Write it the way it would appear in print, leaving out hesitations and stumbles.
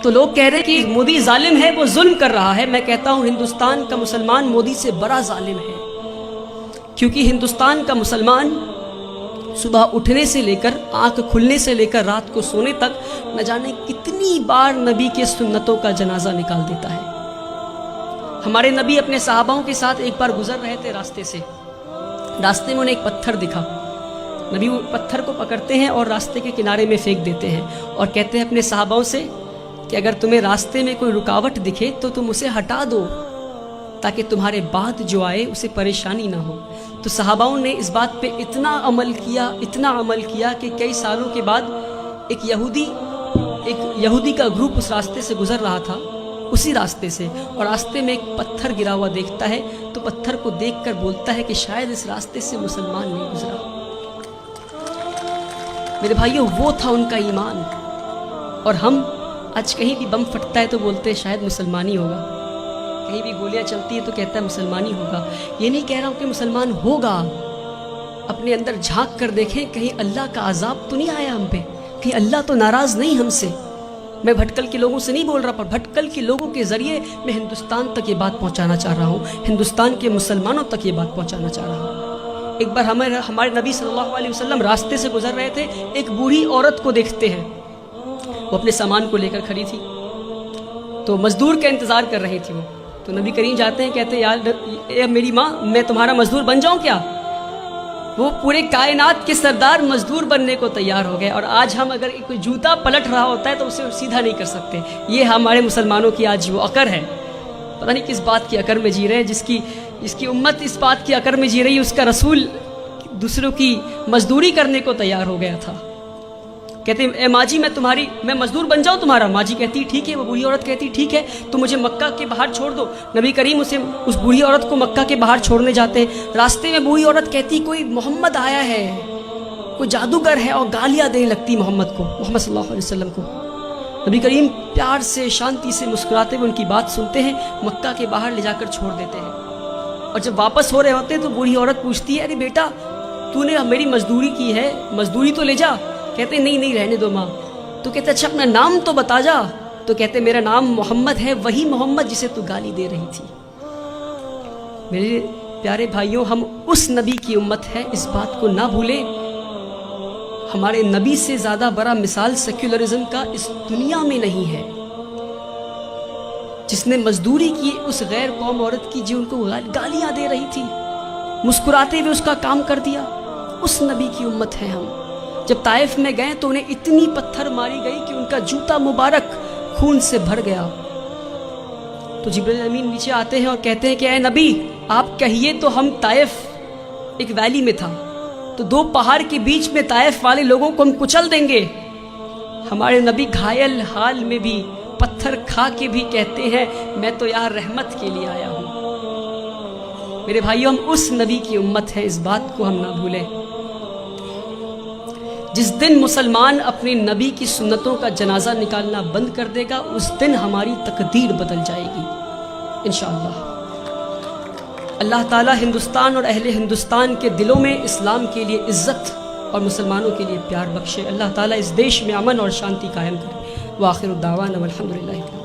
تو لوگ کہہ رہے کہ مودی ظالم ہے، وہ ظلم کر رہا ہے. میں کہتا ہوں ہندوستان کا مسلمان مودی سے بڑا ظالم ہے، کیونکہ ہندوستان کا مسلمان صبح اٹھنے سے لے کر آنکھ کھلنے سے لے کر رات کو سونے تک نہ جانے کتنی بار نبی کے سنتوں کا جنازہ نکال دیتا ہے. ہمارے نبی اپنے صحاباؤں کے ساتھ ایک بار گزر رہے تھے راستے سے. راستے میں انہیں ایک پتھر دکھا. نبی وہ پتھر کو پکڑتے ہیں اور راستے کے کنارے میں پھینک دیتے ہیں اور کہتے ہیں اپنے صحاباؤں سے کہ اگر تمہیں راستے میں کوئی رکاوٹ دکھے تو تم اسے ہٹا دو تاکہ تمہارے بعد جو آئے اسے پریشانی نہ ہو. تو صحاباؤں نے اس بات پہ اتنا عمل کیا کہ کئی سالوں کے بعد ایک یہودی کا گروپ اس راستے سے گزر رہا تھا، اسی راستے سے، اور راستے میں ایک پتھر گرا ہوا دیکھتا ہے تو پتھر کو دیکھ کر بولتا ہے کہ شاید اس راستے سے مسلمان نہیں گزرا. میرے بھائیوں، وہ تھا ان کا ایمان. اور ہم آج کہیں بھی بم پھٹتا ہے تو بولتے ہیں شاید مسلمانی ہوگا، کہیں بھی گولیاں چلتی ہے تو کہتا ہے مسلمانی ہوگا. یہ نہیں کہہ رہا ہوں کہ مسلمان ہوگا. اپنے اندر جھانک کر دیکھیں کہیں اللہ کا عذاب تو نہیں آیا ہم پہ، کہیں اللہ تو ناراض نہیں ہم سے. میں بھٹکل کے لوگوں سے نہیں بول رہا، پر بھٹکل کے لوگوں کے ذریعے میں ہندوستان تک یہ بات پہنچانا چاہ رہا ہوں، ہندوستان کے مسلمانوں تک یہ بات پہنچانا چاہ رہا ہوں. ایک بار ہمارے نبی صلی اللہ علیہ وسلم راستے سے گزر رہے تھے. ایک بوڑھی عورت کو دیکھتے ہیں، وہ اپنے سامان کو لے کر کھڑی تھی تو مزدور کا انتظار کر رہی تھی. وہ تو نبی کریم جاتے ہیں، کہتے ہیں یار میری ماں، میں تمہارا مزدور بن جاؤں کیا؟ وہ پورے کائنات کے سردار مزدور بننے کو تیار ہو گئے. اور آج ہم اگر کوئی جوتا پلٹ رہا ہوتا ہے تو اسے سیدھا نہیں کر سکتے. یہ ہمارے مسلمانوں کی آج وہ عقر ہے. پتہ نہیں کس بات کی عقر میں جی رہے ہیں. جس کی امت اس بات کی عقر میں جی رہی ہے، اس کا رسول دوسروں کی مزدوری کرنے کو تیار ہو گیا تھا. کہتے ہیں اے ماں جی میں مزدور بن جاؤں تمہارا؟ ماں جی کہتی ٹھیک ہے. وہ بوڑھی عورت کہتی ٹھیک ہے، تو مجھے مکہ کے باہر چھوڑ دو. نبی کریم اس بوڑھی عورت کو مکہ کے باہر چھوڑنے جاتے ہیں. راستے میں بوڑھی عورت کہتی کوئی محمد آیا ہے، کوئی جادوگر ہے، اور گالیاں دینے لگتی محمد صلی اللہ علیہ وسلم کو. نبی کریم پیار سے شانتی سے مسکراتے ہوئے ان کی بات سنتے ہیں، مکہ کے باہر لے جا کر چھوڑ دیتے ہیں. اور جب واپس ہو رہے ہوتے ہیں تو بوڑھی عورت پوچھتی ہے ارے بیٹا تو نے میری مزدوری کی ہے، مزدوری تو لے جا. کہتے ہیں نہیں رہنے دو ماں. تو کہتے اچھا اپنا نام تو بتا جا. تو کہتے میرا نام محمد ہے، وہی محمد جسے تو گالی دے رہی تھی. میرے پیارے بھائیوں، ہم اس نبی کی امت ہے، اس بات کو نہ بھولیں. ہمارے نبی سے زیادہ بڑا مثال سیکولرزم کا اس دنیا میں نہیں ہے. جس نے مزدوری کی اس غیر قوم عورت کی جو ان کو گالیاں دے رہی تھی، مسکراتے ہوئے اس کا کام کر دیا، اس نبی کی امت ہے ہم. جب طائف میں گئے تو انہیں اتنی پتھر ماری گئی کہ ان کا جوتا مبارک خون سے بھر گیا. تو جبرائیل امین نیچے آتے ہیں اور کہتے ہیں کہ اے نبی آپ کہیے تو ہم طائف ایک ویلی میں تھا، تو 2 پہاڑ کے بیچ میں طائف والے لوگوں کو ہم کچل دیں گے. ہمارے نبی گھائل حال میں بھی پتھر کھا کے بھی کہتے ہیں میں تو یہاں رحمت کے لیے آیا ہوں. میرے بھائیوں، ہم اس نبی کی امت ہے، اس بات کو ہم نہ بھولیں. جس دن مسلمان اپنے نبی کی سنتوں کا جنازہ نکالنا بند کر دے گا، اس دن ہماری تقدیر بدل جائے گی انشاءاللہ. اللہ تعالی ہندوستان اور اہل ہندوستان کے دلوں میں اسلام کے لیے عزت اور مسلمانوں کے لیے پیار بخشے. اللہ تعالی اس دیش میں امن اور شانتی قائم کرے. وآخر الدعوانا والحمدللہ.